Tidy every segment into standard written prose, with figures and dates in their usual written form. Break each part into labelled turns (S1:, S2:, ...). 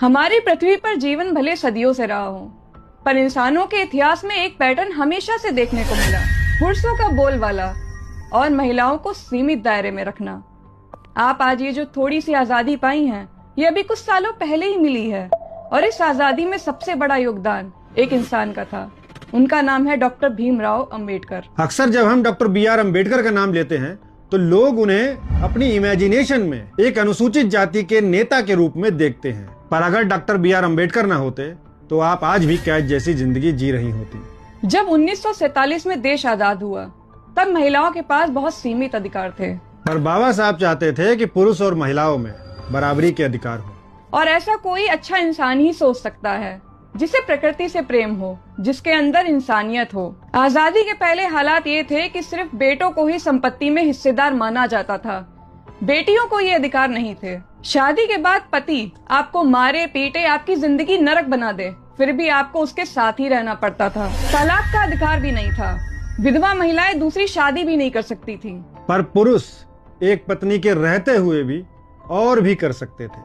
S1: हमारी पृथ्वी पर जीवन भले सदियों से रहा हो, पर इंसानों के इतिहास में एक पैटर्न हमेशा से देखने को मिला। पुरुषों का बोलबाला और महिलाओं को सीमित दायरे में रखना। आप आज ये जो थोड़ी सी आजादी पाई हैं, ये अभी कुछ सालों पहले ही मिली है, और इस आजादी में सबसे बड़ा योगदान एक इंसान का था। उनका नाम है डॉक्टर भीमराव अंबेडकर।
S2: अक्सर जब हम डॉक्टर B.R. अम्बेडकर का नाम लेते हैं तो लोग उन्हें अपनी इमेजिनेशन में एक अनुसूचित जाति के नेता के रूप में देखते हैं, पर अगर डॉक्टर B.R. अम्बेडकर न होते तो आप आज भी कैद जैसी जिंदगी जी रही होती।
S1: जब 1947 में देश आजाद हुआ, तब महिलाओं के पास बहुत सीमित अधिकार थे,
S2: पर बाबा साहब चाहते थे कि पुरुष और महिलाओं में बराबरी के अधिकार हो।
S1: और ऐसा कोई अच्छा इंसान ही सोच सकता है जिसे प्रकृति से प्रेम हो, जिसके अंदर इंसानियत हो। आजादी के पहले हालात ये थे कि सिर्फ बेटों को ही संपत्ति में हिस्सेदार माना जाता था, बेटियों को ये अधिकार नहीं थे। शादी के बाद पति आपको मारे पीटे, आपकी जिंदगी नरक बना दे, फिर भी आपको उसके साथ ही रहना पड़ता था। तलाक का अधिकार भी नहीं था, विधवा महिलाएं दूसरी शादी भी नहीं कर सकती थी।
S2: पर पुरुष एक पत्नी के रहते हुए भी और भी कर सकते थे,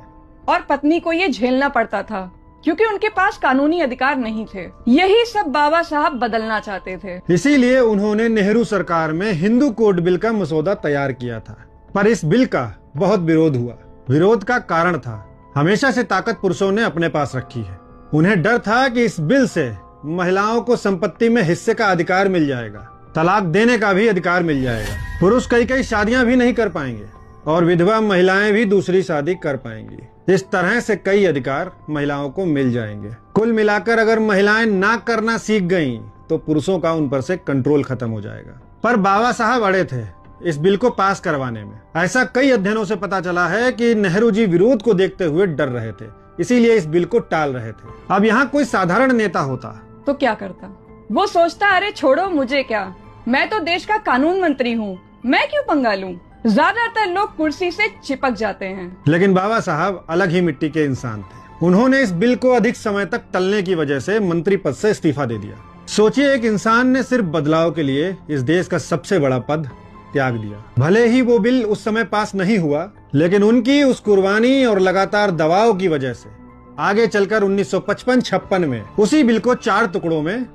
S1: और पत्नी को ये झेलना पड़ता था क्योंकि उनके पास कानूनी अधिकार नहीं थे। यही सब बाबा साहब बदलना चाहते थे।
S2: इसीलिए उन्होंने नेहरू सरकार में हिंदू कोड बिल का मसौदा तैयार किया था, पर इस बिल का बहुत विरोध हुआ। विरोध का कारण था, हमेशा से ताकत पुरुषों ने अपने पास रखी है। उन्हें डर था कि इस बिल से महिलाओं को संपत्ति में हिस्से का अधिकार मिल जाएगा, तलाक देने का भी अधिकार मिल जाएगा, पुरुष कई शादियां भी नहीं कर पाएंगे और विधवा महिलाएं भी दूसरी शादी कर पाएंगी। इस तरह से कई अधिकार महिलाओं को मिल जाएंगे। कुल मिलाकर अगर महिलाएं ना करना सीख गईं, तो पुरुषों का उन पर से कंट्रोल खत्म हो जाएगा। पर बाबा साहब अड़े थे इस बिल को पास करवाने में। ऐसा कई अध्ययनों से पता चला है कि नेहरू जी विरोध को देखते हुए डर रहे थे, इसीलिए इस बिल को टाल रहे थे। अब यहाँ कोई साधारण नेता होता
S1: तो क्या करता? वो सोचता, अरे छोड़ो, मुझे क्या, मैं तो देश का कानून मंत्री हूँ, मैं क्यों पंगा लूं। ज्यादातर लोग कुर्सी से चिपक जाते हैं।
S2: लेकिन बाबा साहब अलग ही मिट्टी के इंसान थे। उन्होंने इस बिल को अधिक समय तक टलने की वजह से मंत्री पद से इस्तीफा दे दिया। सोचिए, एक इंसान ने सिर्फ बदलाव के लिए इस देश का सबसे बड़ा पद त्याग दिया। भले ही वो बिल उस समय पास नहीं हुआ, लेकिन उनकी उस कुर्बानी और लगातार दबाव की वजह से आगे चलकर 1955-56 में उसी बिल को 4 टुकड़ों में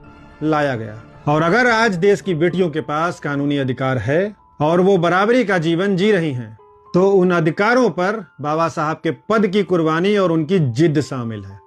S2: लाया गया। और अगर आज देश की बेटियों के पास कानूनी अधिकार है और वो बराबरी का जीवन जी रही हैं, तो उन अधिकारों पर बाबा साहब के पद की कुर्बानी और उनकी जिद शामिल है।